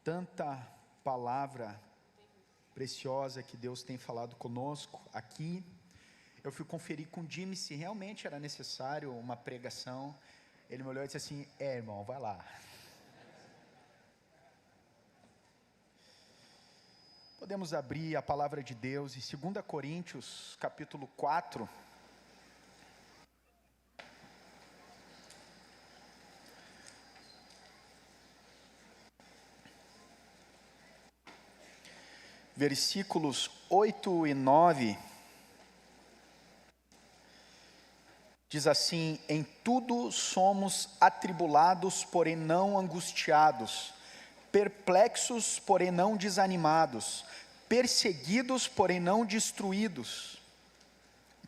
Tanta palavra preciosa que Deus tem falado conosco aqui. Eu fui conferir com o Jimmy se realmente era necessário uma pregação. Ele me olhou e disse assim: irmão, vai lá. Podemos abrir a palavra de Deus em 2 Coríntios, capítulo 4. Versículos 8 e 9, diz assim: em tudo somos atribulados, porém não angustiados, perplexos, porém não desanimados, perseguidos, porém não destruídos,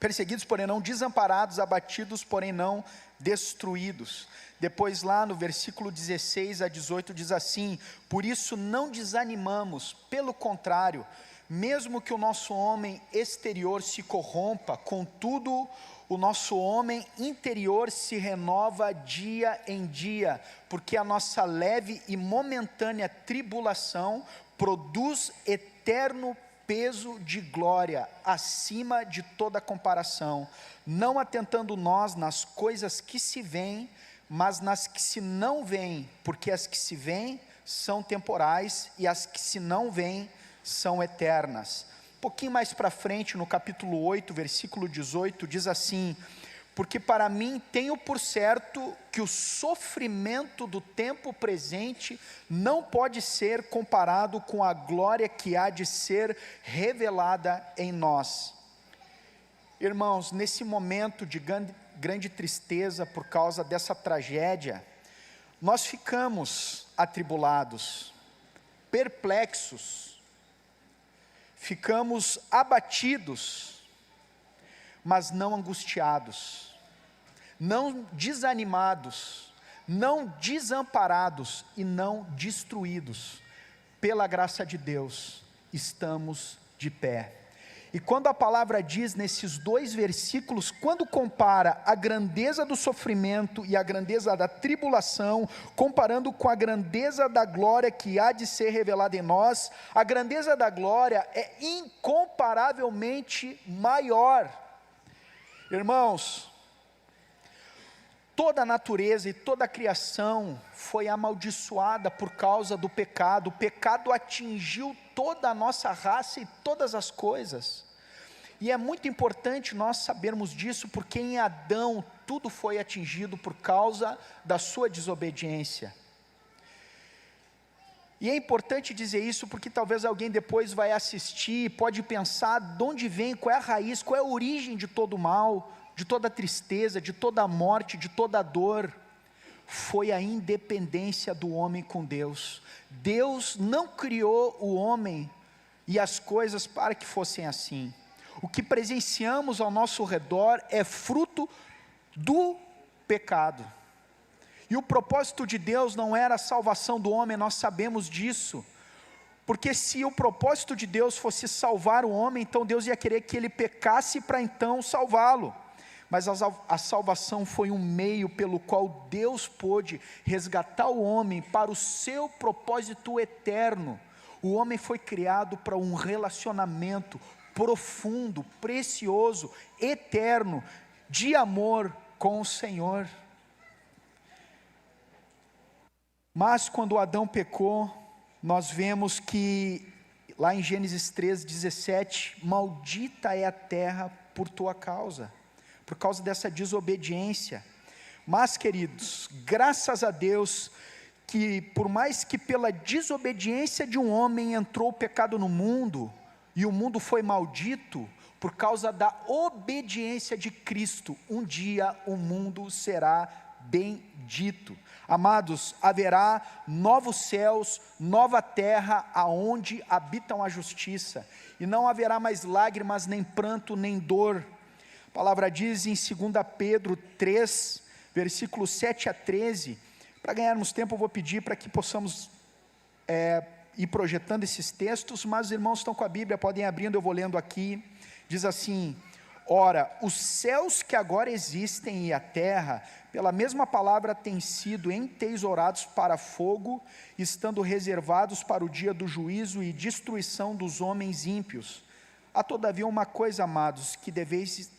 perseguidos, porém não desamparados, abatidos, porém não destruídos. Depois lá no versículo 16 a 18 diz assim: por isso não desanimamos, pelo contrário, mesmo que o nosso homem exterior se corrompa, contudo o nosso homem interior se renova dia em dia, porque a nossa leve e momentânea tribulação produz eterno peso de glória, acima de toda comparação, não atentando nós nas coisas que se veem, mas nas que se não veem, porque as que se veem são temporais, e as que se não veem são eternas. Um pouquinho mais para frente, no capítulo 8, versículo 18, diz assim: porque para mim tenho por certo que o sofrimento do tempo presente não pode ser comparado com a glória que há de ser revelada em nós. Irmãos, nesse momento de grande tristeza por causa dessa tragédia, nós ficamos atribulados, perplexos, ficamos abatidos, mas não angustiados, não desanimados, não desamparados e não destruídos. Pela graça de Deus, estamos de pé. E quando a palavra diz nesses dois versículos, quando compara a grandeza do sofrimento e a grandeza da tribulação, comparando com a grandeza da glória que há de ser revelada em nós, a grandeza da glória é incomparavelmente maior. Irmãos, toda a natureza e toda a criação foi amaldiçoada por causa do pecado. O pecado atingiu toda a nossa raça e todas as coisas, e é muito importante nós sabermos disso, porque em Adão tudo foi atingido por causa da sua desobediência. E é importante dizer isso, porque talvez alguém depois vai assistir, pode pensar de onde vem, qual é a raiz, qual é a origem de todo o mal, de toda a tristeza, de toda a morte, de toda a dor. Foi a independência do homem com Deus. Deus não criou o homem e as coisas para que fossem assim. O que presenciamos ao nosso redor é fruto do pecado. E o propósito de Deus não era a salvação do homem, nós sabemos disso. Porque se o propósito de Deus fosse salvar o homem, então Deus ia querer que ele pecasse para então salvá-lo. Mas a salvação foi um meio pelo qual Deus pôde resgatar o homem para o seu propósito eterno. O homem foi criado para um relacionamento profundo, precioso, eterno, de amor com o Senhor. Mas quando Adão pecou, nós vemos que, lá em Gênesis 3:17, maldita é a terra por tua causa, por causa dessa desobediência. Mas, queridos, graças a Deus, que por mais que pela desobediência de um homem entrou o pecado no mundo, e o mundo foi maldito, por causa da obediência de Cristo, um dia o mundo será bendito. Amados, haverá novos céus, nova terra, aonde habitam a justiça, e não haverá mais lágrimas, nem pranto, nem dor. A palavra diz em 2 Pedro 3, versículos 7 a 13, para ganharmos tempo eu vou pedir para que possamos ir projetando esses textos, mas os irmãos estão com a Bíblia, podem ir abrindo, eu vou lendo aqui. Diz assim: Ora, os céus que agora existem e a terra, pela mesma palavra, têm sido entesourados para fogo, estando reservados para o dia do juízo e destruição dos homens ímpios. Há todavia uma coisa, amados, que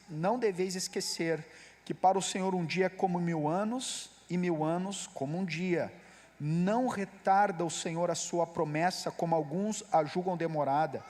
não deveis esquecer, que para o Senhor um dia é como 1000 anos, e 1000 anos como um dia. Não retarda o Senhor a sua promessa, como alguns a julgam demorada.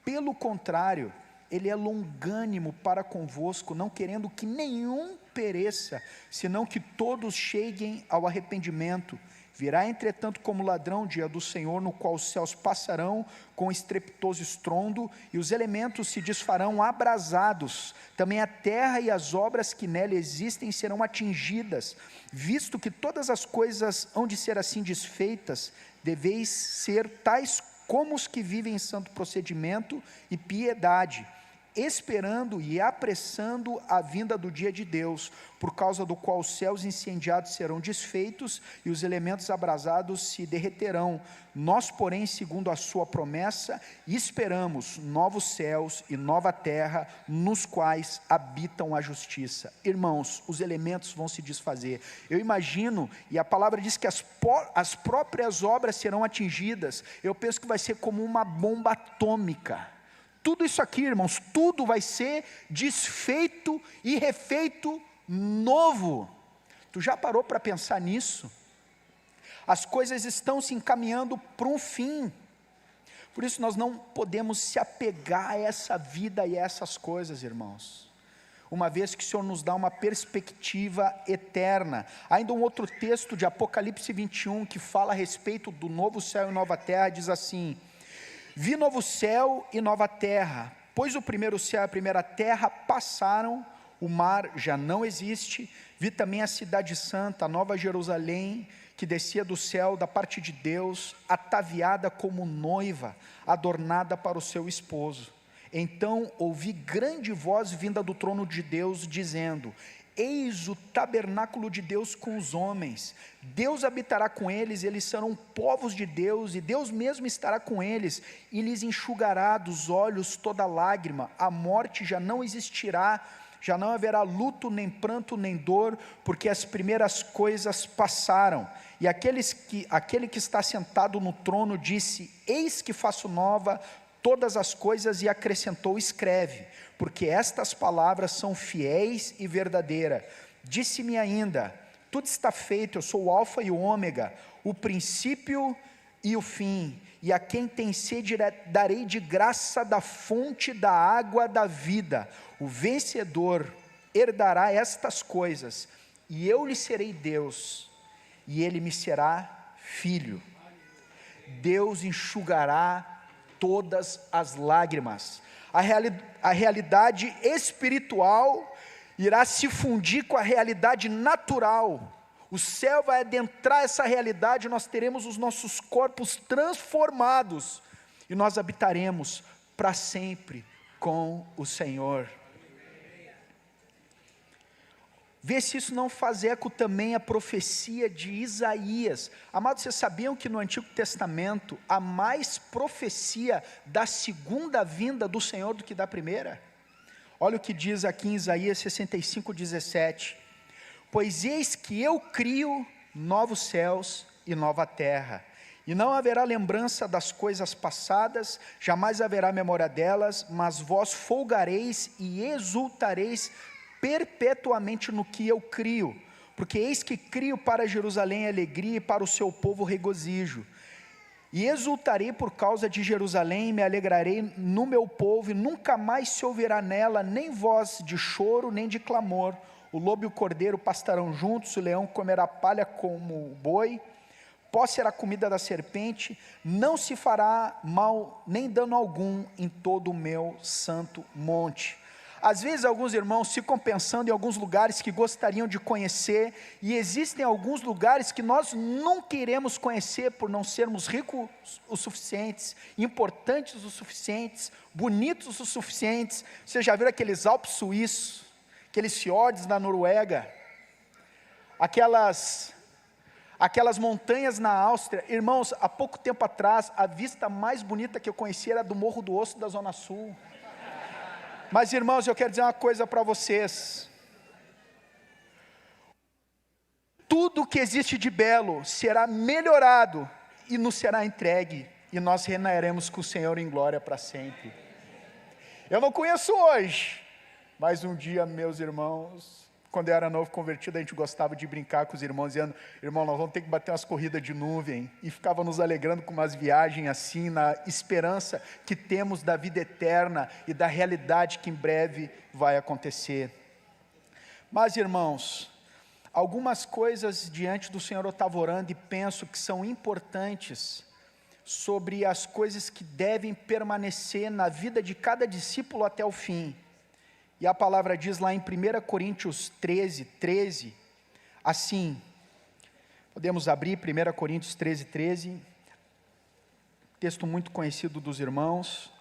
Pelo contrário, Ele é longânimo para convosco, não querendo que nenhum pereça, senão que todos cheguem ao arrependimento. Virá, entretanto, como ladrão o dia do Senhor, no qual os céus passarão com estrepitoso estrondo, e os elementos se desfarão abrasados. Também a terra e as obras que nela existem serão atingidas. Visto que todas as coisas hão de ser assim desfeitas, deveis ser tais como os que vivem em santo procedimento e piedade, esperando e apressando a vinda do dia de Deus, por causa do qual os céus incendiados serão desfeitos e os elementos abrasados se derreterão. Nós, porém, segundo a sua promessa, esperamos novos céus e nova terra, nos quais habitam a justiça. Irmãos, os elementos vão se desfazer. Eu imagino, e a palavra diz que as próprias obras serão atingidas. Eu penso que vai ser como uma bomba atômica. Tudo isso aqui, irmãos, tudo vai ser desfeito e refeito novo. Tu já parou para pensar nisso? As coisas estão se encaminhando para um fim. Por isso nós não podemos se apegar a essa vida e a essas coisas, irmãos. Uma vez que o Senhor nos dá uma perspectiva eterna. Ainda um outro texto de Apocalipse 21, que fala a respeito do novo céu e nova terra, diz assim: vi novo céu e nova terra, pois o primeiro céu e a primeira terra passaram, o mar já não existe. Vi também a cidade santa, a nova Jerusalém, que descia do céu da parte de Deus, ataviada como noiva, adornada para o seu esposo. Então ouvi grande voz vinda do trono de Deus, dizendo: eis o tabernáculo de Deus com os homens, Deus habitará com eles, eles serão povos de Deus, e Deus mesmo estará com eles, e lhes enxugará dos olhos toda lágrima. A morte já não existirá, já não haverá luto, nem pranto, nem dor, porque as primeiras coisas passaram. E aquele que está sentado no trono disse: eis que faço nova todas as coisas, e acrescentou: escreve, porque estas palavras são fiéis e verdadeiras. Disse-me ainda: tudo está feito, eu sou o alfa e o ômega, o princípio e o fim, e a quem tem sede darei de graça da fonte da água da vida. O vencedor herdará estas coisas, e eu lhe serei Deus, e ele me será filho. Deus enxugará todas as lágrimas. A realidade espiritual irá se fundir com a realidade natural. O céu vai adentrar essa realidade, nós teremos os nossos corpos transformados, e nós habitaremos para sempre com o Senhor. Vê se isso não faz eco também a profecia de Isaías. Amados, vocês sabiam que no Antigo Testamento há mais profecia da segunda vinda do Senhor do que da primeira? Olha o que diz aqui em Isaías 65:17. Pois eis que eu crio novos céus e nova terra, e não haverá lembrança das coisas passadas, jamais haverá memória delas, mas vós folgareis e exultareis perpetuamente no que eu crio, porque eis que crio para Jerusalém alegria e para o seu povo regozijo, e exultarei por causa de Jerusalém, me alegrarei no meu povo, e nunca mais se ouvirá nela nem voz de choro, nem de clamor. O lobo e o cordeiro pastarão juntos, o leão comerá palha como o boi, pó será comida da serpente, não se fará mal nem dano algum em todo o meu santo monte. Às vezes alguns irmãos ficam pensando em alguns lugares que gostariam de conhecer, e existem alguns lugares que nós não queremos conhecer por não sermos ricos o suficientes, importantes o suficientes, bonitos o suficientes. Vocês já viram aqueles Alpes suíços, aqueles fiordes na Noruega, aquelas montanhas na Áustria? Irmãos, há pouco tempo atrás, a vista mais bonita que eu conheci era do Morro do Osso da Zona Sul. Mas irmãos, eu quero dizer uma coisa para vocês. Tudo que existe de belo será melhorado e nos será entregue, e nós reinaremos com o Senhor em glória para sempre. Eu não conheço hoje, mas um dia, meus irmãos, quando eu era novo convertido, a gente gostava de brincar com os irmãos, dizendo: irmão, nós vamos ter que bater umas corridas de nuvem, e ficava nos alegrando com umas viagens assim, na esperança que temos da vida eterna e da realidade que em breve vai acontecer. Mas irmãos, algumas coisas diante do Senhor eu estava orando e penso que são importantes, sobre as coisas que devem permanecer na vida de cada discípulo até o fim. E a palavra diz lá em 1 Coríntios 13, assim, podemos abrir 1 Coríntios 13, texto muito conhecido dos irmãos.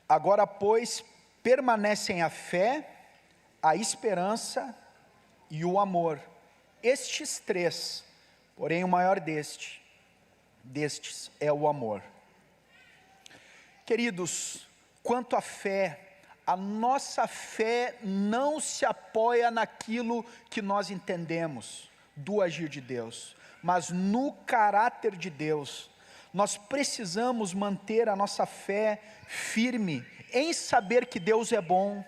Agora, pois, permanecem a fé, a esperança e o amor. Estes três, porém o maior destes é o amor. Queridos, quanto à fé, a nossa fé não se apoia naquilo que nós entendemos do agir de Deus, mas no caráter de Deus. Nós precisamos manter a nossa fé firme em saber que Deus é bom.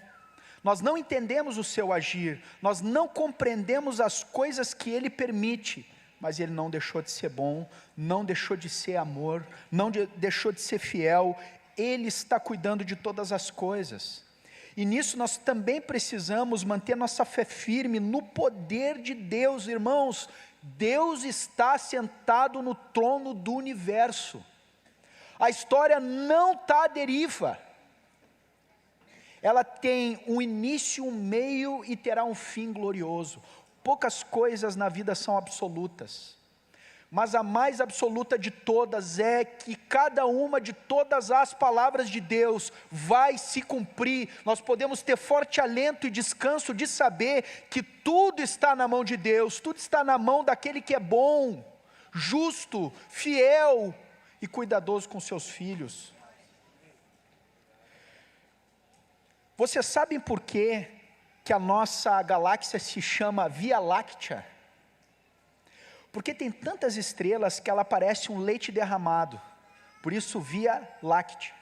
Nós não entendemos o seu agir, nós não compreendemos as coisas que Ele permite, mas Ele não deixou de ser bom, não deixou de ser amor, não deixou de ser fiel. Ele está cuidando de todas as coisas, e nisso nós também precisamos manter nossa fé firme no poder de Deus. Irmãos, Deus está sentado no trono do universo, a história não está à deriva, ela tem um início, um meio e terá um fim glorioso. Poucas coisas na vida são absolutas, mas a mais absoluta de todas é que cada uma de todas as palavras de Deus vai se cumprir. Nós podemos ter forte alento e descanso de saber que tudo está na mão de Deus, tudo está na mão daquele que é bom, justo, fiel e cuidadoso com seus filhos. Vocês sabem por quê que a nossa galáxia se chama Via Láctea? Porque tem tantas estrelas que ela parece um leite derramado, por isso Via Láctea.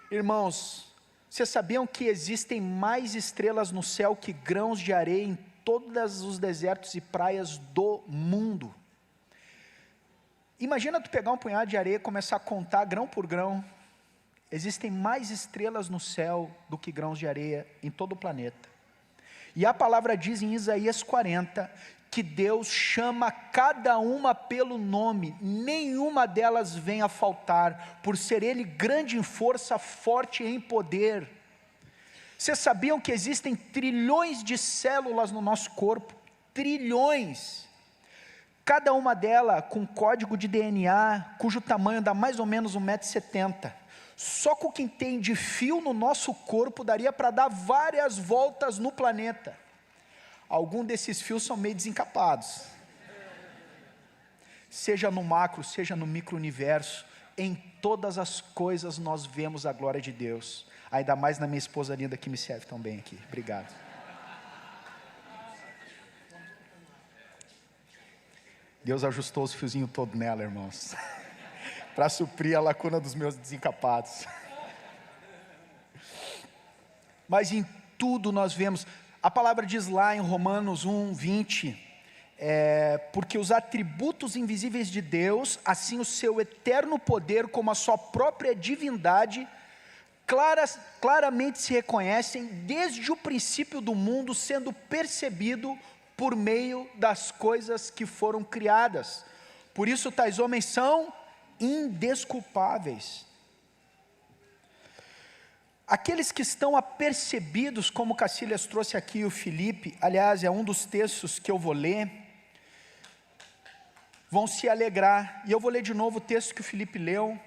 Irmãos, vocês sabiam que existem mais estrelas no céu que grãos de areia em todos os desertos e praias do mundo? Imagina tu pegar um punhado de areia e começar a contar grão por grão. Existem mais estrelas no céu do que grãos de areia em todo o planeta. E a palavra diz em Isaías 40, que Deus chama cada uma pelo nome, nenhuma delas vem a faltar, por ser Ele grande em força, forte em poder. Vocês sabiam que existem trilhões de células no nosso corpo? Trilhões! Cada uma delas com código de DNA, cujo tamanho dá mais ou menos 1,70 m. Só com o que tem de fio no nosso corpo daria para dar várias voltas no planeta. Alguns desses fios são meio desencapados. Seja no macro, seja no micro-universo, em todas as coisas nós vemos a glória de Deus. Ainda mais na minha esposa linda que me serve tão bem aqui. Obrigado. Deus ajustou os fiozinhos todos nela, irmãos, para suprir a lacuna dos meus desencapados. Mas em tudo nós vemos, a palavra diz lá em Romanos 1:20, porque os atributos invisíveis de Deus, assim o seu eterno poder como a sua própria divindade, claramente se reconhecem desde o princípio do mundo, sendo percebido por meio das coisas que foram criadas. Por isso tais homens são indesculpáveis. Aqueles que estão apercebidos, como o Cacilhas trouxe aqui, o Felipe, aliás, é um dos textos que eu vou ler, vão se alegrar. E eu vou ler de novo o texto que o Felipe leu,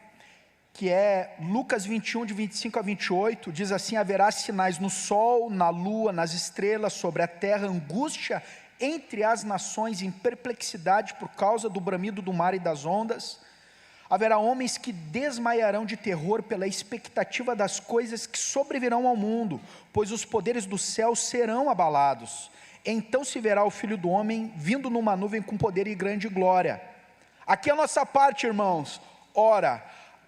que é Lucas 21, de 25 a 28, diz assim: haverá sinais no sol, na lua, nas estrelas, sobre a terra, angústia entre as nações, em perplexidade por causa do bramido do mar e das ondas. Haverá homens que desmaiarão de terror pela expectativa das coisas que sobrevirão ao mundo, pois os poderes do céu serão abalados. Então se verá o Filho do Homem vindo numa nuvem com poder e grande glória. Aqui é a nossa parte, irmãos. Ora,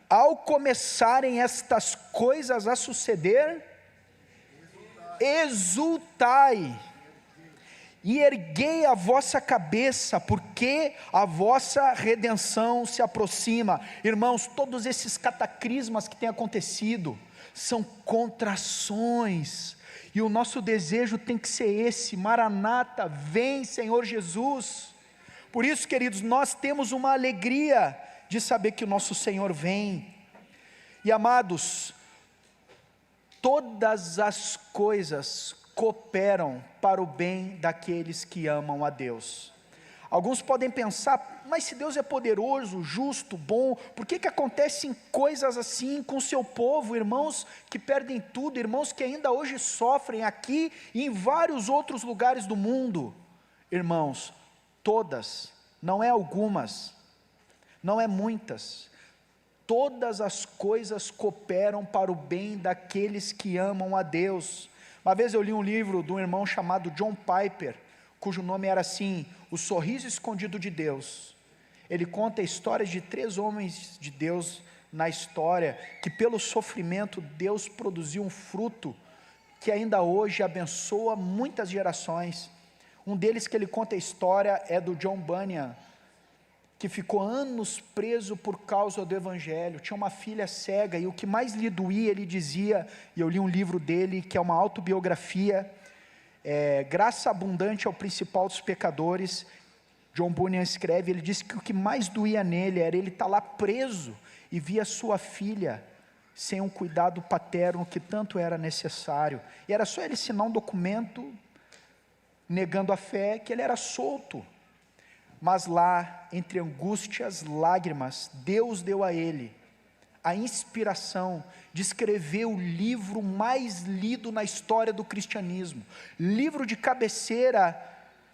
ao começarem estas coisas a suceder, exultai e erguei a vossa cabeça, porque a vossa redenção se aproxima. Irmãos, todos esses cataclismas que têm acontecido são contrações, e o nosso desejo tem que ser esse: Maranata, vem Senhor Jesus. Por isso, queridos, nós temos uma alegria de saber que o nosso Senhor vem. E amados, todas as coisas cooperam para o bem daqueles que amam a Deus. Alguns podem pensar: mas se Deus é poderoso, justo, bom, por que acontecem coisas assim com o seu povo? Irmãos que perdem tudo, irmãos que ainda hoje sofrem aqui e em vários outros lugares do mundo. Irmãos, todas, não é algumas, não é muitas, todas as coisas cooperam para o bem daqueles que amam a Deus. Uma vez eu li um livro de um irmão chamado John Piper, cujo nome era assim: O Sorriso Escondido de Deus. Ele conta histórias de 3 homens de Deus na história, que pelo sofrimento Deus produziu um fruto que ainda hoje abençoa muitas gerações. Um deles que ele conta a história é do John Bunyan, que ficou anos preso por causa do Evangelho. Tinha uma filha cega, e o que mais lhe doía, ele dizia, e eu li um livro dele, que é uma autobiografia, Graça Abundante ao Principal dos Pecadores. John Bunyan escreve, ele disse que o que mais doía nele era ele estar lá preso, e via sua filha sem um cuidado paterno que tanto era necessário, e era só ele assinar um documento, negando a fé, que ele era solto. Mas lá, entre angústias, lágrimas, Deus deu a ele a inspiração de escrever o livro mais lido na história do cristianismo, livro de cabeceira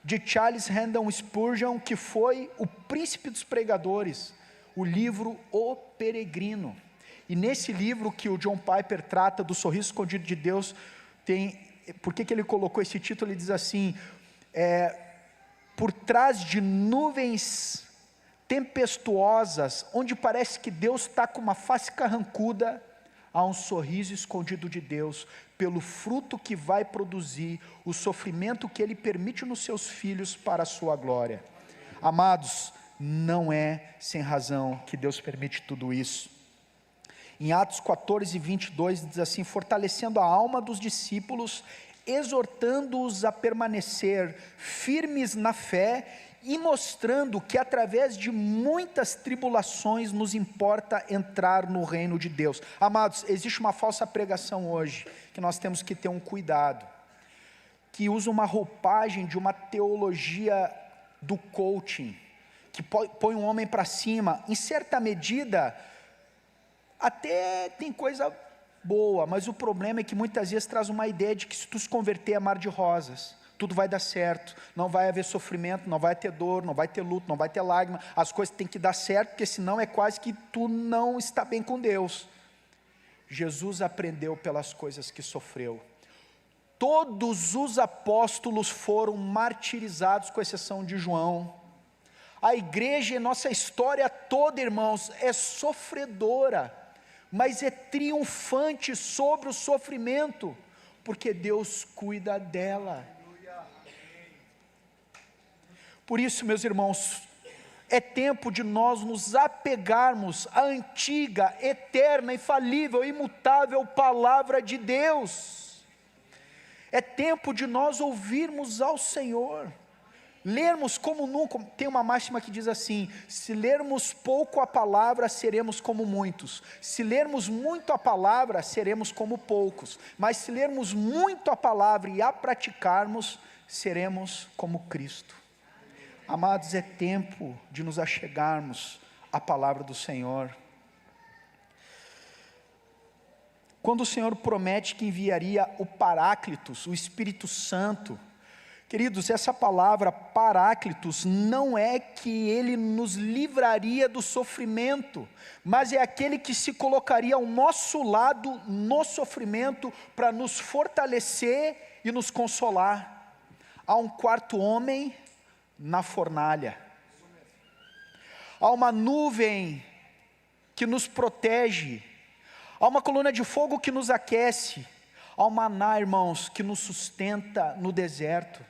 de Charles Haddon Spurgeon, que foi o príncipe dos pregadores, o livro O Peregrino. E nesse livro que o John Piper trata do sorriso escondido de Deus, por que ele colocou esse título? Ele diz assim: por trás de nuvens tempestuosas, onde parece que Deus está com uma face carrancuda, há um sorriso escondido de Deus, pelo fruto que vai produzir, o sofrimento que Ele permite nos seus filhos para a sua glória. Amados, não é sem razão que Deus permite tudo isso. Em Atos 14, 22, diz assim: fortalecendo a alma dos discípulos, exortando-os a permanecer firmes na fé, e mostrando que através de muitas tribulações nos importa entrar no reino de Deus. Amados, existe uma falsa pregação hoje, que nós temos que ter um cuidado, que usa uma roupagem de uma teologia do coaching, que põe um homem para cima. Em certa medida, até tem coisa boa, mas o problema é que muitas vezes traz uma ideia de que se tu se converter é mar de rosas, tudo vai dar certo, não vai haver sofrimento, não vai ter dor, não vai ter luto, não vai ter lágrima, as coisas têm que dar certo, porque senão é quase que tu não está bem com Deus. Jesus aprendeu pelas coisas que sofreu. Todos os apóstolos foram martirizados, com exceção de João. A igreja, nossa história toda, irmãos, é sofredora, mas é triunfante sobre o sofrimento, porque Deus cuida dela. Por isso, meus irmãos, é tempo de nós nos apegarmos à antiga, eterna, infalível, imutável palavra de Deus. É tempo de nós ouvirmos ao Senhor, lermos como nunca. Tem uma máxima que diz assim: se lermos pouco a palavra, seremos como muitos; se lermos muito a palavra, seremos como poucos; mas se lermos muito a palavra e a praticarmos, seremos como Cristo. Amados, é tempo de nos achegarmos à palavra do Senhor. Quando o Senhor promete que enviaria o Paráclitos, o Espírito Santo, Queridos, essa palavra Paráclitos não é que ele nos livraria do sofrimento, mas é aquele que se colocaria ao nosso lado no sofrimento para nos fortalecer e nos consolar. Há um quarto homem na fornalha, há uma nuvem que nos protege, há uma coluna de fogo que nos aquece, há um maná, irmãos, que nos sustenta no deserto.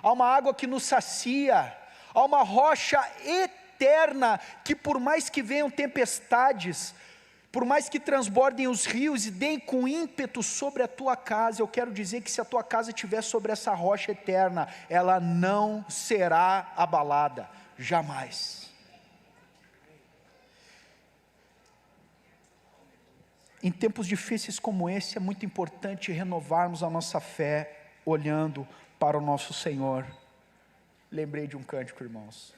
Há uma água que nos sacia, há uma rocha eterna que, por mais que venham tempestades, por mais que transbordem os rios e deem com ímpeto sobre a tua casa, eu quero dizer que se a tua casa estiver sobre essa rocha eterna, ela não será abalada, jamais. Em tempos difíceis como esse, é muito importante renovarmos a nossa fé, olhando para o nosso Senhor. Lembrei de um cântico, irmãos,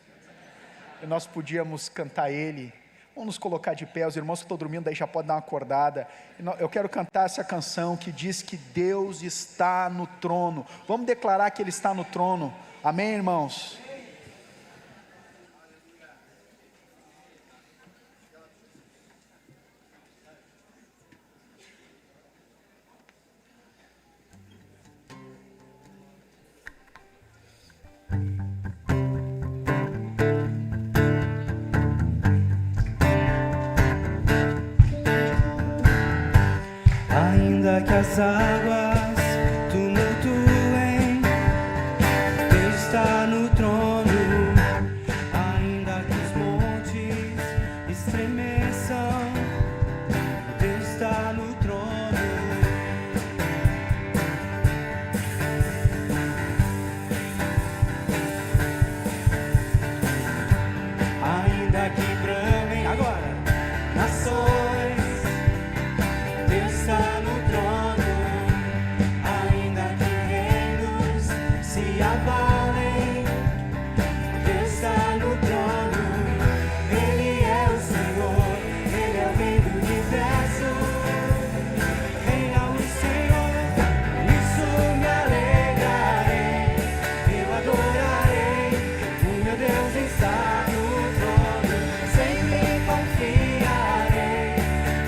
e nós podíamos cantar ele. Vamos nos colocar de pé, os irmãos que estão dormindo daí já podem dar uma acordada. Eu quero cantar essa canção que diz que Deus está no trono. Vamos declarar que Ele está no trono, amém, irmãos? Ainda que as águas tumultuem, Deus está no trono. Ainda que os montes estremeçam, Deus está no trono. Ainda que bramem agora nações, Deus está no trono. Ainda que reinos se abalem, Deus está no trono. Ele é o Senhor, Ele é o Rei do universo. Reina o Senhor, por isso me alegrarei, eu adorarei. O meu Deus está no trono, sempre confiarei,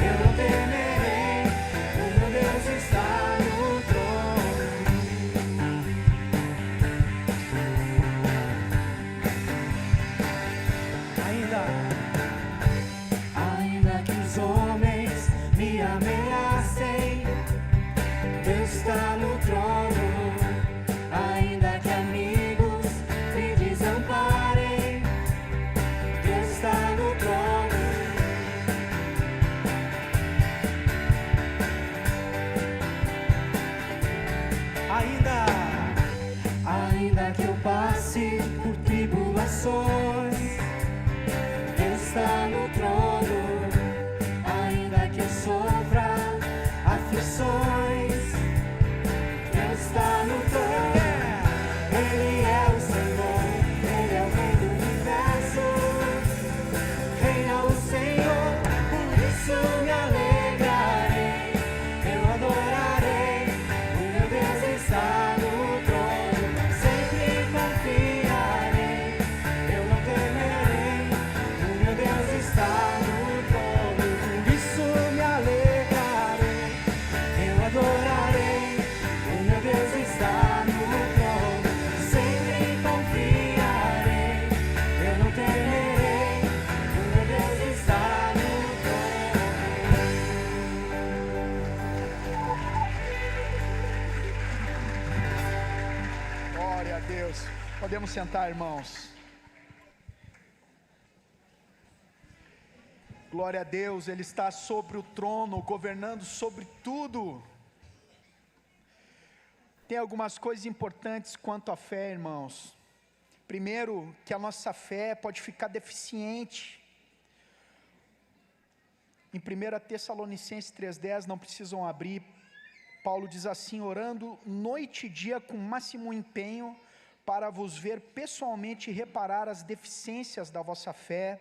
eu não temerei. O meu Deus está no trono. Ainda que os homens me ameacem, Deus está no trono. Ainda que amigos me desamparem, Deus está no trono. Ainda que eu passe por tribulações, Deus está no trono. Ainda que eu sofra aflições, Deus está no trono. Ele é o Senhor, Ele é o Rei do universo. Reina o Senhor, por isso me alegrarei, eu adorarei. O meu Deus está no trono, sempre confiarei, eu não temerei. O meu Deus está no trono, por isso me alegrarei, eu adorarei. O meu Deus está no trono, sempre confiarei, eu não temerei. O meu Deus está no Glória a Deus. Podemos sentar, irmãos. Glória a Deus, Ele está sobre o trono, governando sobre tudo. Tem algumas coisas importantes quanto à fé, irmãos. Primeiro, que a nossa fé pode ficar deficiente. Em 1 Tessalonicenses 3,10, não precisam abrir, Paulo diz assim: orando noite e dia com máximo empenho, para vos ver pessoalmente e reparar as deficiências da vossa fé.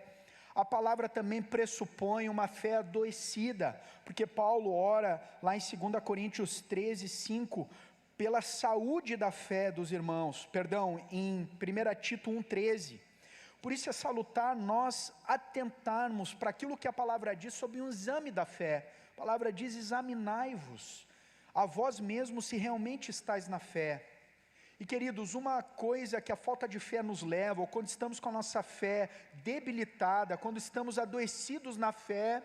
A palavra também pressupõe uma fé adoecida, porque Paulo ora lá em 2 Coríntios 13:5, pela saúde da fé dos irmãos, em 1 Tito 1,13. Por isso é salutar nós atentarmos para aquilo que a palavra diz sobre um exame da fé. A palavra diz: examinai-vos a vós mesmos se realmente estáis na fé. E queridos, uma coisa que a falta de fé nos leva, ou quando estamos com a nossa fé debilitada, quando estamos adoecidos na fé,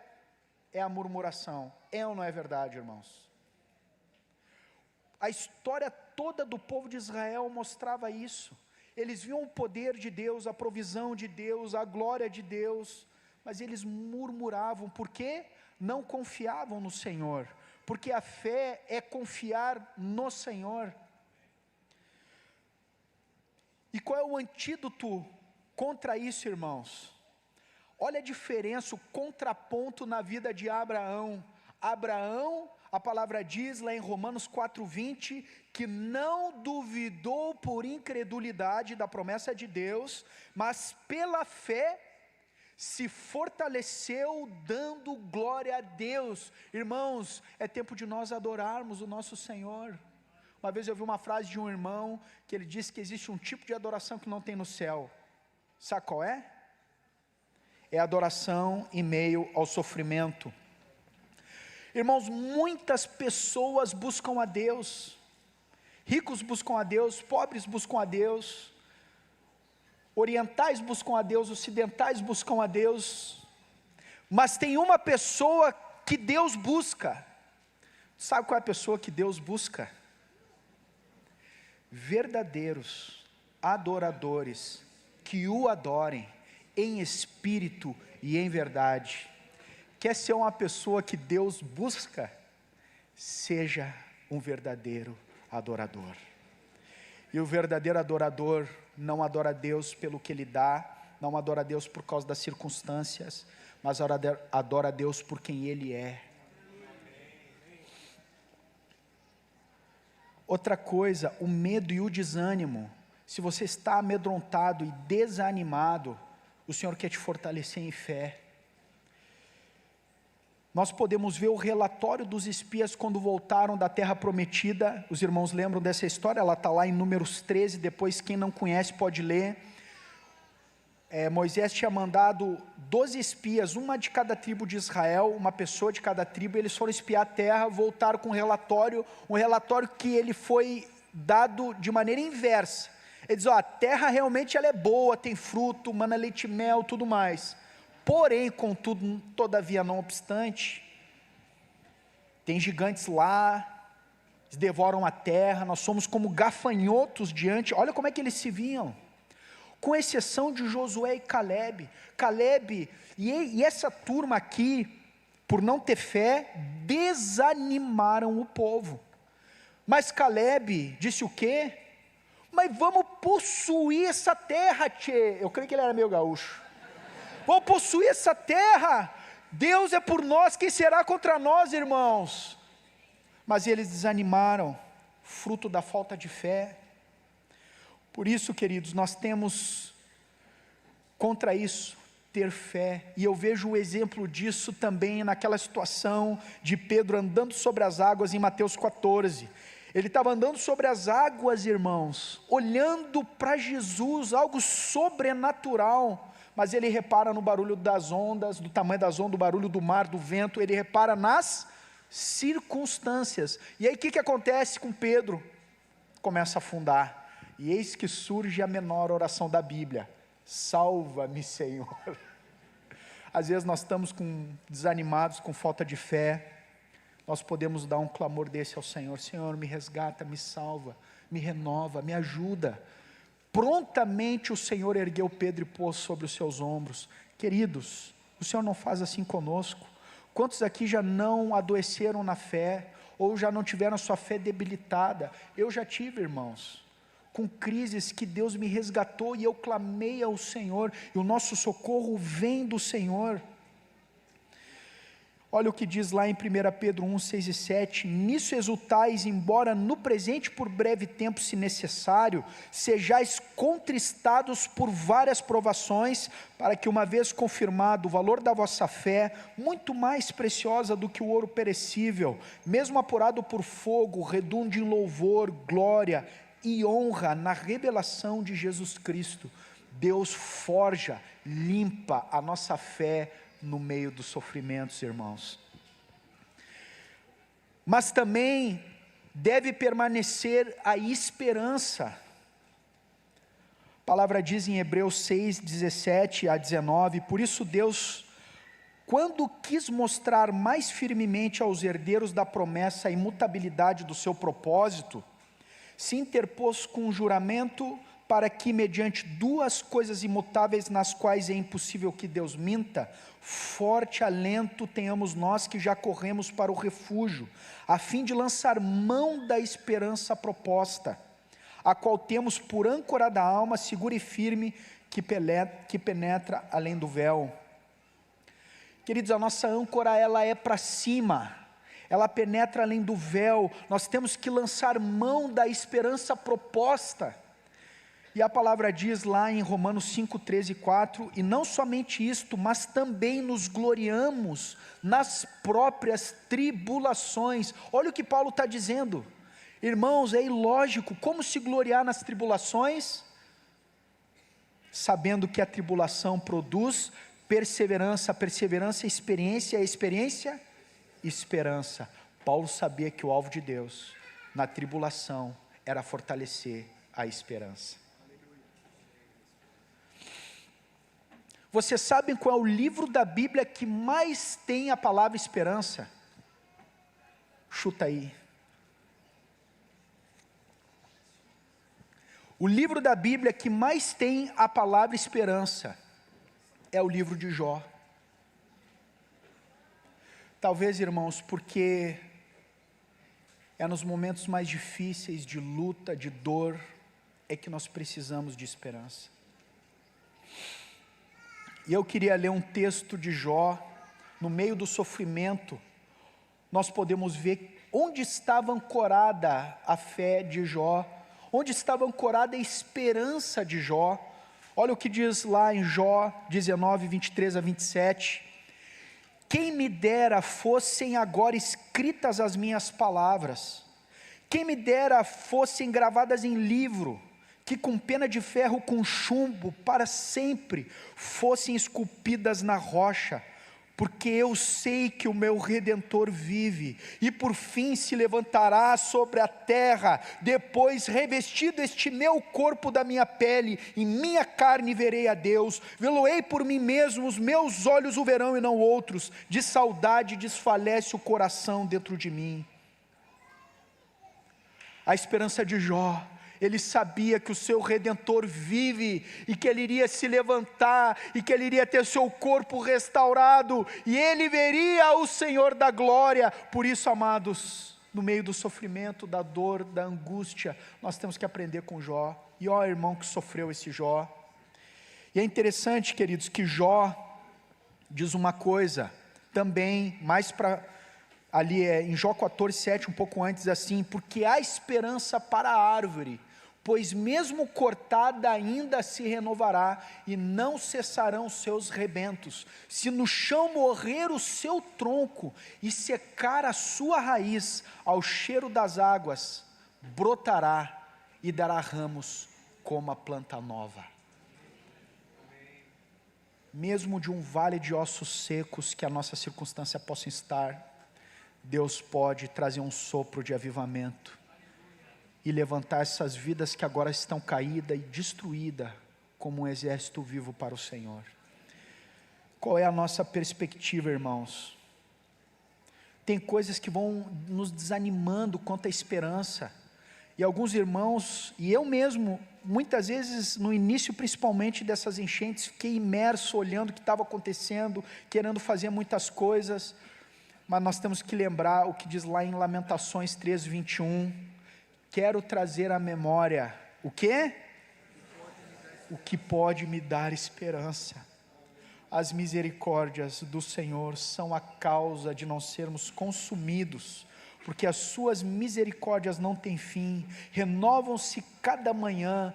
é a murmuração. É ou não é verdade, irmãos? A história toda do povo de Israel mostrava isso. Eles viam o poder de Deus, a provisão de Deus, a glória de Deus, mas eles murmuravam. Por quê? Não confiavam no Senhor, porque a fé é confiar no Senhor. E qual é o antídoto contra isso, irmãos? Olha a diferença, o contraponto na vida de Abraão. Abraão, a palavra diz lá em Romanos 4,20, que não duvidou por incredulidade da promessa de Deus, mas pela fé se fortaleceu dando glória a Deus. Irmãos, é tempo de nós adorarmos o nosso Senhor. Uma vez eu vi uma frase de um irmão, que ele disse que existe um tipo de adoração que não tem no céu. Sabe qual é? É adoração em meio ao sofrimento. Irmãos, muitas pessoas buscam a Deus, ricos buscam a Deus, pobres buscam a Deus, orientais buscam a Deus, ocidentais buscam a Deus, mas tem uma pessoa que Deus busca. Sabe qual é a pessoa que Deus busca? Verdadeiros adoradores, que o adorem em espírito e em verdade. Quer ser uma pessoa que Deus busca? Seja um verdadeiro adorador. E o verdadeiro adorador não adora a Deus pelo que Ele dá, não adora a Deus por causa das circunstâncias, mas adora a Deus por quem Ele é. Outra coisa, o medo e o desânimo. Se você está amedrontado e desanimado, o Senhor quer te fortalecer em fé. Nós podemos ver o relatório dos espias quando voltaram da terra prometida. Os irmãos lembram dessa história? Ela está lá em Números 13, depois quem não conhece pode ler. Moisés tinha mandado 12 espias, uma de cada tribo de Israel, uma pessoa de cada tribo. Eles foram espiar a terra, voltaram com um relatório que ele foi dado de maneira inversa. Ele diz: a terra realmente ela é boa, tem fruto, mana leite e mel, tudo mais. Porém, contudo, todavia, não obstante, tem gigantes lá, eles devoram a terra, nós somos como gafanhotos diante. Olha como é que eles se viam, com exceção de Josué e Caleb. Caleb e essa turma aqui, por não ter fé, desanimaram o povo. Mas Caleb disse o quê? Mas vamos possuir essa terra, tchê. Eu creio que ele era meio gaúcho. Vamos possuir essa terra, Deus é por nós, quem será contra nós, irmãos? Mas eles desanimaram, fruto da falta de fé. Por isso, queridos, nós temos contra isso, ter fé, e eu vejo o exemplo disso também naquela situação de Pedro andando sobre as águas em Mateus 14, ele estava andando sobre as águas, irmãos, olhando para Jesus, algo sobrenatural, mas ele repara no barulho das ondas, do tamanho das ondas, do barulho do mar, do vento, ele repara nas circunstâncias. E aí o que acontece com Pedro? Começa a afundar, e eis que surge a menor oração da Bíblia: salva-me, Senhor. Às vezes nós estamos desanimados, com falta de fé, nós podemos dar um clamor desse ao Senhor: Senhor, me resgata, me salva, me renova, me ajuda. Prontamente o Senhor ergueu Pedro e pôs sobre os seus ombros. Queridos, o Senhor não faz assim conosco? Quantos aqui já não adoeceram na fé, ou já não tiveram a sua fé debilitada? Eu já tive, irmãos, com crises que Deus me resgatou, e eu clamei ao Senhor, e o nosso socorro vem do Senhor. Olha o que diz lá em 1 Pedro 1, 6 e 7, nisso exultais, embora no presente por breve tempo, se necessário, sejais contristados por várias provações, para que uma vez confirmado o valor da vossa fé, muito mais preciosa do que o ouro perecível, mesmo apurado por fogo, redunde em louvor, glória e honra na revelação de Jesus Cristo. Deus forja, limpa a nossa fé no meio dos sofrimentos, irmãos. Mas também deve permanecer a esperança. A palavra diz em Hebreus 6, 17 a 19, por isso Deus, quando quis mostrar mais firmemente aos herdeiros da promessa a imutabilidade do seu propósito, se interpôs com um juramento para que, mediante duas coisas imutáveis nas quais é impossível que Deus minta, forte alento tenhamos nós que já corremos para o refúgio, a fim de lançar mão da esperança proposta, a qual temos por âncora da alma, segura e firme, que penetra além do véu. Queridos, a nossa âncora, ela é para cima, ela penetra além do véu, nós temos que lançar mão da esperança proposta. E a palavra diz lá em Romanos 5, 13 e 4, e não somente isto, mas também nos gloriamos nas próprias tribulações. Olha o que Paulo está dizendo, irmãos, é ilógico, como se gloriar nas tribulações? Sabendo que a tribulação produz perseverança, a perseverança, experiência, a experiência, esperança. Paulo sabia que o alvo de Deus, na tribulação, era fortalecer a esperança. Vocês sabem qual é o livro da Bíblia que mais tem a palavra esperança? Chuta aí. O livro da Bíblia que mais tem a palavra esperança é o livro de Jó. Talvez, irmãos, porque é nos momentos mais difíceis de luta, de dor, é que nós precisamos de esperança. E eu queria ler um texto de Jó, no meio do sofrimento, nós podemos ver onde estava ancorada a fé de Jó, onde estava ancorada a esperança de Jó. Olha o que diz lá em Jó 19, 23 a 27, quem me dera fossem agora escritas as minhas palavras, quem me dera fossem gravadas em livro, que com pena de ferro, com chumbo, para sempre, fossem esculpidas na rocha, porque eu sei que o meu Redentor vive, e por fim se levantará sobre a terra, depois revestido este meu corpo da minha pele, em minha carne verei a Deus, vê-lo-ei por mim mesmo, os meus olhos o verão e não outros, de saudade desfalece o coração dentro de mim. A esperança de Jó, ele sabia que o seu Redentor vive, e que ele iria se levantar, e que ele iria ter seu corpo restaurado, e ele veria o Senhor da glória. Por isso, amados, no meio do sofrimento, da dor, da angústia, nós temos que aprender com Jó. E ó, irmão que sofreu esse Jó. E é interessante, queridos, que Jó diz uma coisa, também, mais para... ali em Jó 14, 7, um pouco antes, assim, porque há esperança para a árvore, pois mesmo cortada ainda se renovará, e não cessarão seus rebentos. Se no chão morrer o seu tronco, e secar a sua raiz, ao cheiro das águas, brotará, e dará ramos como a planta nova. Mesmo de um vale de ossos secos, que a nossa circunstância possa estar, Deus pode trazer um sopro de avivamento e levantar essas vidas que agora estão caídas e destruídas como um exército vivo para o Senhor. Qual é a nossa perspectiva, irmãos? Tem coisas que vão nos desanimando quanto à esperança, e alguns irmãos, e eu mesmo, muitas vezes no início principalmente dessas enchentes, fiquei imerso olhando o que estava acontecendo, querendo fazer muitas coisas, mas nós temos que lembrar o que diz lá em Lamentações 3, 21, quero trazer à memória, o quê? O que pode me dar esperança. As misericórdias do Senhor são a causa de não sermos consumidos, porque as suas misericórdias não têm fim, renovam-se cada manhã.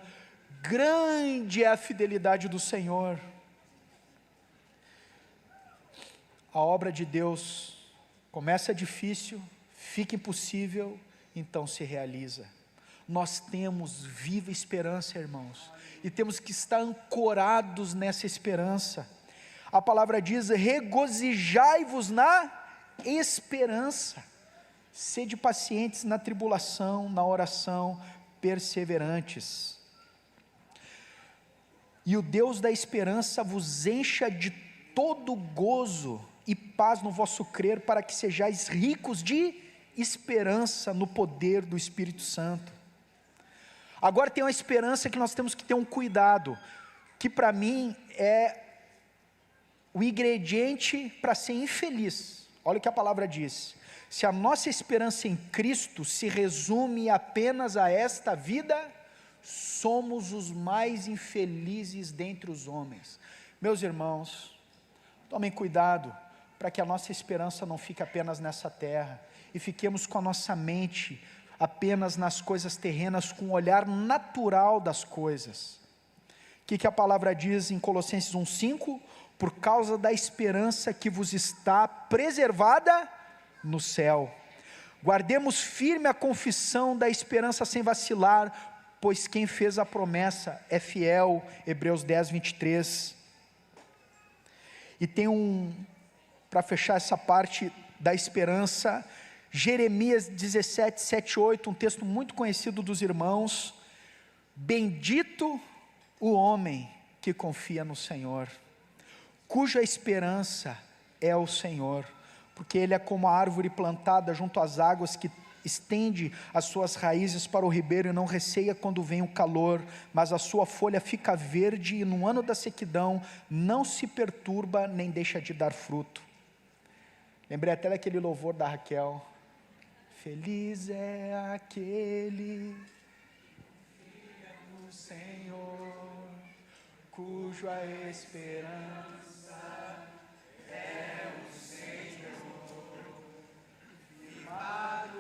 Grande é a fidelidade do Senhor. A obra de Deus começa difícil, fica impossível, então se realiza. Nós temos viva esperança, irmãos, e temos que estar ancorados nessa esperança. A palavra diz: regozijai-vos na esperança, sede pacientes na tribulação, na oração, perseverantes. E o Deus da esperança vos encha de todo gozo e paz no vosso crer, para que sejais ricos de esperança no poder do Espírito Santo. Agora tem uma esperança que nós temos que ter um cuidado, que para mim é o ingrediente para ser infeliz. Olha o que a palavra diz: se a nossa esperança em Cristo se resume apenas a esta vida, somos os mais infelizes dentre os homens. Meus irmãos, tomem cuidado para que a nossa esperança não fique apenas nessa terra, e fiquemos com a nossa mente apenas nas coisas terrenas, com o olhar natural das coisas. O que a palavra diz em Colossenses 1,5? Por causa da esperança que vos está preservada no céu. Guardemos firme a confissão da esperança sem vacilar, pois quem fez a promessa é fiel. Hebreus 10, 23. E tem para fechar essa parte da esperança, Jeremias 17, 7, 8, um texto muito conhecido dos irmãos: bendito o homem que confia no Senhor, cuja esperança é o Senhor, porque ele é como a árvore plantada junto às águas, que estende as suas raízes para o ribeiro e não receia quando vem o calor, mas a sua folha fica verde e no ano da sequidão não se perturba nem deixa de dar fruto. Lembrei até daquele louvor da Raquel: feliz é aquele que confia no Senhor, cuja esperança é o Senhor, firmado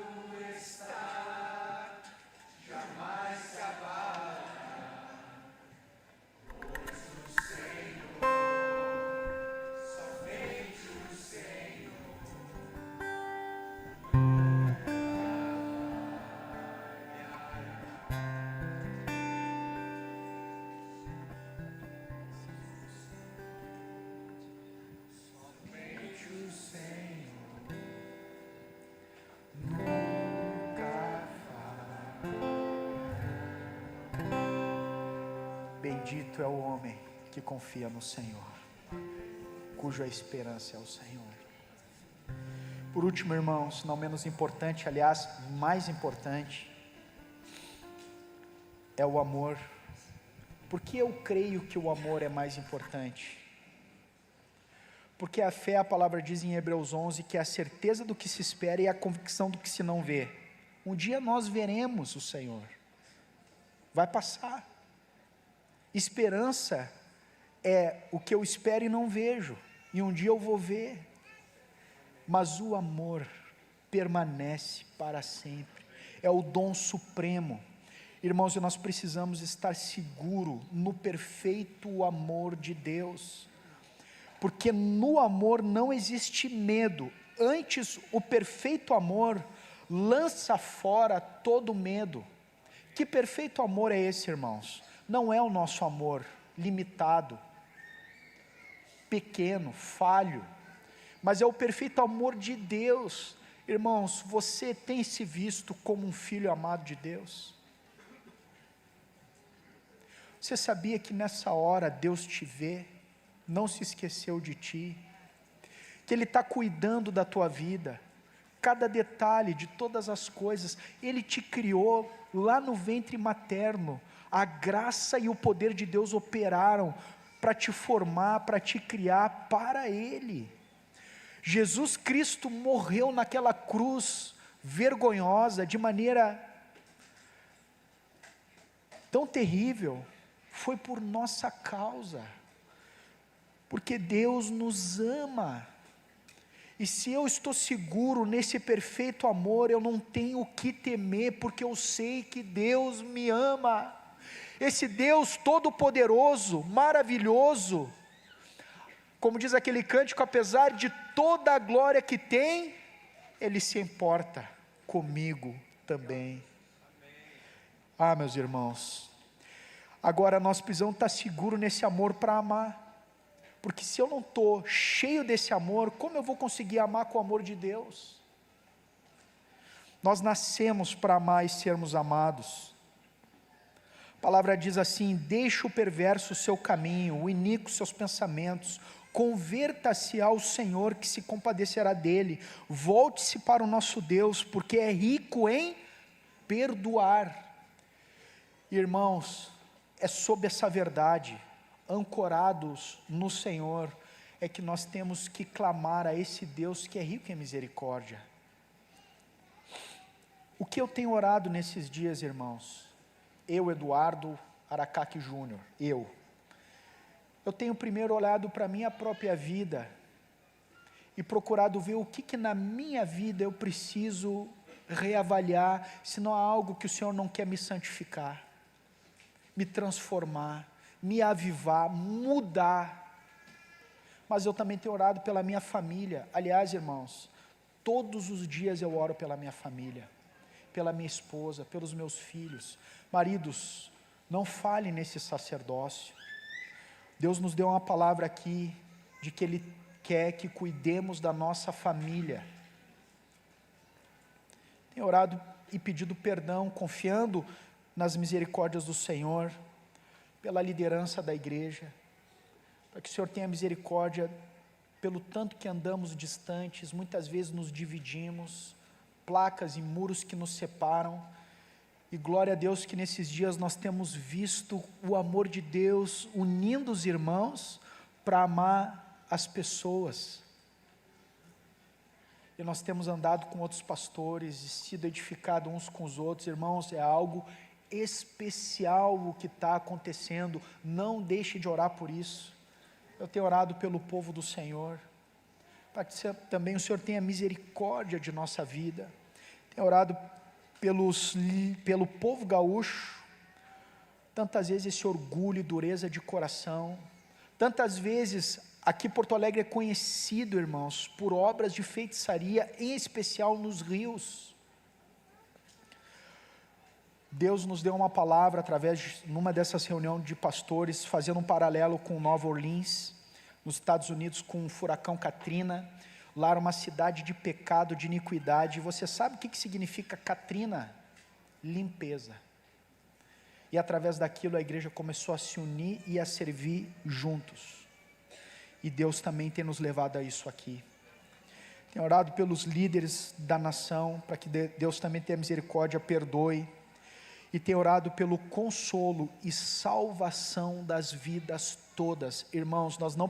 está, jamais se abalará, pois o Senhor, somente o Senhor. Bendito é o homem que confia no Senhor, cuja esperança é o Senhor. Por último, irmãos, não menos importante, aliás, mais importante, é o amor. Por que eu creio que o amor é mais importante? Porque a fé, a palavra diz em Hebreus 11, que é a certeza do que se espera e a convicção do que se não vê. Um dia nós veremos o Senhor, vai passar. Esperança é o que eu espero e não vejo, e um dia eu vou ver. Mas o amor permanece para sempre, é o dom supremo. Irmãos, nós precisamos estar seguros no perfeito amor de Deus, porque no amor não existe medo. Antes, o perfeito amor lança fora todo medo. Que perfeito amor é esse, irmãos? Não é o nosso amor limitado, pequeno, falho, mas é o perfeito amor de Deus. Irmãos, você tem se visto como um filho amado de Deus? Você sabia que nessa hora Deus te vê, não se esqueceu de ti, que Ele está cuidando da tua vida, cada detalhe de todas as coisas? Ele te criou lá no ventre materno, a graça e o poder de Deus operaram para te formar, para te criar para Ele. Jesus Cristo morreu naquela cruz vergonhosa, de maneira tão terrível, foi por nossa causa. Porque Deus nos ama. E se eu estou seguro nesse perfeito amor, eu não tenho o que temer, porque eu sei que Deus me ama. Esse Deus todo-poderoso, maravilhoso, como diz aquele cântico, apesar de toda a glória que tem, Ele se importa comigo também. Ah, meus irmãos, agora nós precisamos estar seguros nesse amor para amar. Porque se eu não estou cheio desse amor, como eu vou conseguir amar com o amor de Deus? Nós nascemos para amar e sermos amados. A palavra diz assim: deixe o perverso o seu caminho, o iníquo seus pensamentos, converta-se ao Senhor que se compadecerá dele, volte-se para o nosso Deus, porque é rico em perdoar. Irmãos, é sob essa verdade, ancorados no Senhor, é que nós temos que clamar a esse Deus que é rico em misericórdia. O que eu tenho orado nesses dias, irmãos? Eu, Eduardo Aracaque Júnior, eu tenho primeiro olhado para a minha própria vida e procurado ver o que na minha vida eu preciso reavaliar, se não há algo que o Senhor não quer me santificar, me transformar, me avivar, mudar. Mas eu também tenho orado pela minha família. Aliás, irmãos, todos os dias eu oro pela minha família, pela minha esposa, pelos meus filhos. Maridos, não falhem nesse sacerdócio. Deus nos deu uma palavra aqui, de que Ele quer que cuidemos da nossa família. Tenho orado e pedido perdão, confiando nas misericórdias do Senhor, pela liderança da igreja, para que o Senhor tenha misericórdia pelo tanto que andamos distantes, muitas vezes nos dividimos, placas e muros que nos separam, e glória a Deus que nesses dias nós temos visto o amor de Deus unindo os irmãos para amar as pessoas. E nós temos andado com outros pastores e sido edificados uns com os outros. Irmãos, é algo especial o que está acontecendo. Não deixe de orar por isso. Eu tenho orado pelo povo do Senhor, para que também o Senhor tenha misericórdia de nossa vida. Tenho orado pelo povo gaúcho, tantas vezes esse orgulho e dureza de coração, tantas vezes aqui Porto Alegre é conhecido, irmãos, por obras de feitiçaria, em especial nos rios. Deus nos deu uma palavra numa dessas reuniões de pastores, fazendo um paralelo com Nova Orleans, nos Estados Unidos, com o furacão Katrina. Lá era uma cidade de pecado, de iniquidade. E você sabe o que significa Katrina? Limpeza. E através daquilo a igreja começou a se unir e a servir juntos. E Deus também tem nos levado a isso aqui. Tenho orado pelos líderes da nação, para que Deus também tenha misericórdia, perdoe. E tenho orado pelo consolo e salvação das vidas todas. Irmãos, nós não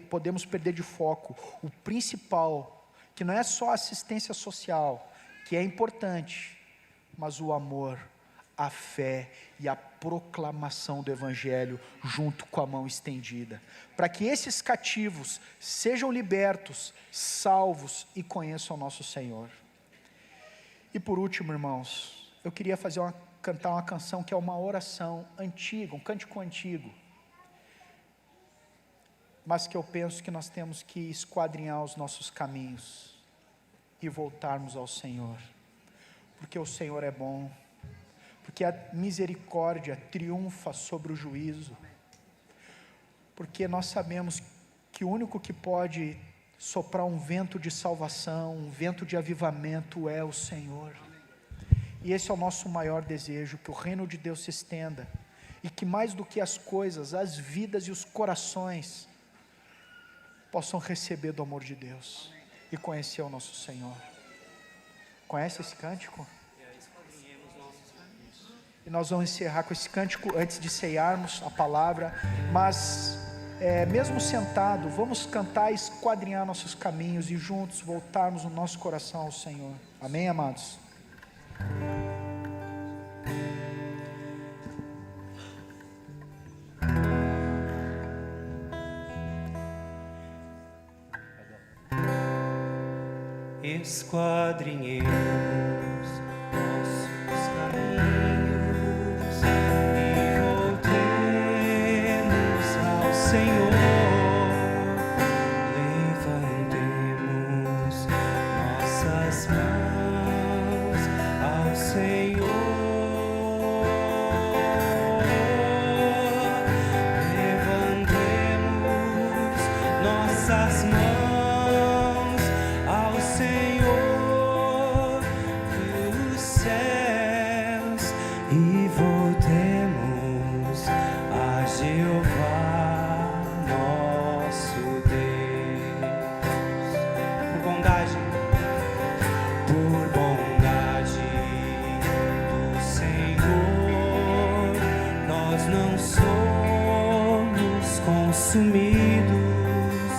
podemos perder de foco o principal, que não é só a assistência social, que é importante, mas o amor, a fé e a proclamação do Evangelho junto com a mão estendida, para que esses cativos sejam libertos, salvos e conheçam o nosso Senhor. E por último, irmãos, eu queria cantar uma canção que é uma oração antiga, um cântico antigo, mas que eu penso que nós temos que esquadrinhar os nossos caminhos e voltarmos ao Senhor, porque o Senhor é bom, porque a misericórdia triunfa sobre o juízo, porque nós sabemos que o único que pode soprar um vento de salvação, um vento de avivamento é o Senhor. E esse é o nosso maior desejo, que o reino de Deus se estenda, e que mais do que as coisas, as vidas e os corações possam receber do amor de Deus e conhecer o nosso Senhor. Conhece esse cântico? E nós vamos encerrar com esse cântico antes de ceiarmos a palavra, mas mesmo sentado, vamos cantar e esquadrinhar nossos caminhos e juntos voltarmos o nosso coração ao Senhor. Amém, amados? esquadrinhemos nossos caminhos e voltemos ao Senhor. Levantemos nossas mãos ao Senhor. Levantemos nossas mãos ao Senhor dos céus e voltemos a Jeová nosso Deus. Por bondade do Senhor, nós não somos consumidos,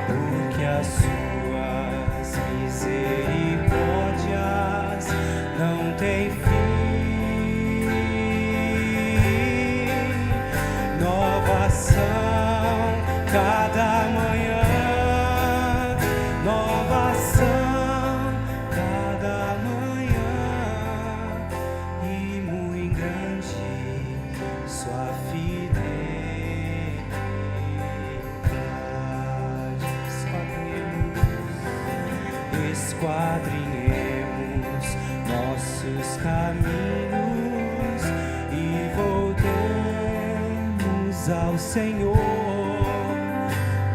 porque as suas misericórdias não têm fim. Novas são cada manhã, novas são cada manhã, e muito grande sua fidelidade. Esquadrinhemos nossos caminhos e voltemos ao Senhor.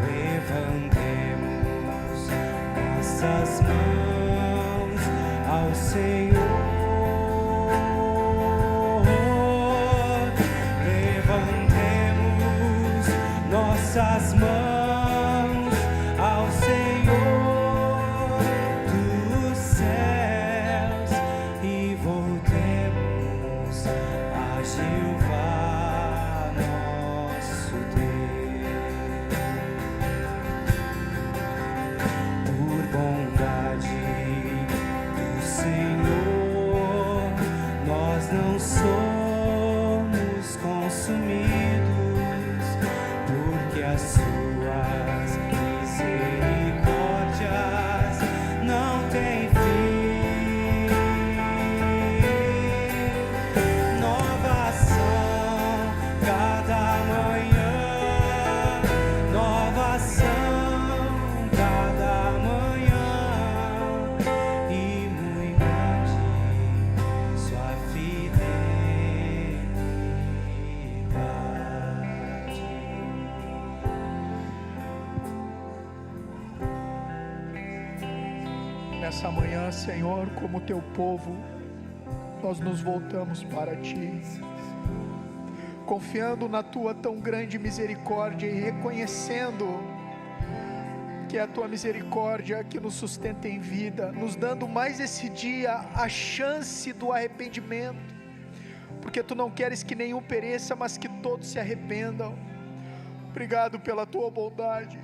Levantemos nossas mãos ao Senhor. Levantemos nossas mãos ao Senhor dos céus e voltemos a Jeová nosso Deus. Por bondade do Senhor, nós não somos consumidos, porque as suas misericórdias não têm fim. Novas são cada manhã, novas são cada manhã, e muito grande sua fidelidade. Nessa manhã, Senhor, como teu povo, nós nos voltamos para ti, confiando na tua tão grande misericórdia e reconhecendo que é a tua misericórdia que nos sustenta em vida, nos dando mais esse dia a chance do arrependimento, porque tu não queres que nenhum pereça, mas que todos se arrependam. Obrigado pela tua bondade,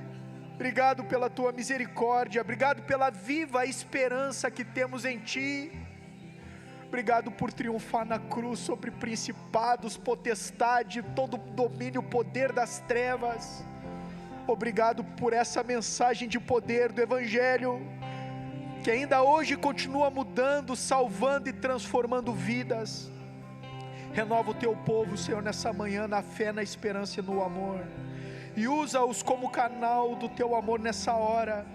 obrigado pela tua misericórdia, obrigado pela viva esperança que temos em ti. Obrigado por triunfar na cruz sobre principados, potestade, todo domínio, poder das trevas. Obrigado por essa mensagem de poder do Evangelho, que ainda hoje continua mudando, salvando e transformando vidas. Renova o teu povo, Senhor, nessa manhã, na fé, na esperança e no amor, e usa-os como canal do teu amor nessa hora,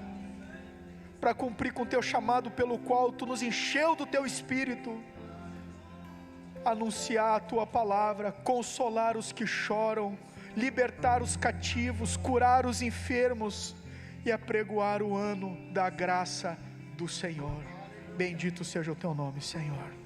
para cumprir com o teu chamado pelo qual tu nos encheu do teu Espírito, anunciar a tua palavra, consolar os que choram, libertar os cativos, curar os enfermos e apregoar o ano da graça do Senhor. Bendito seja o teu nome, Senhor.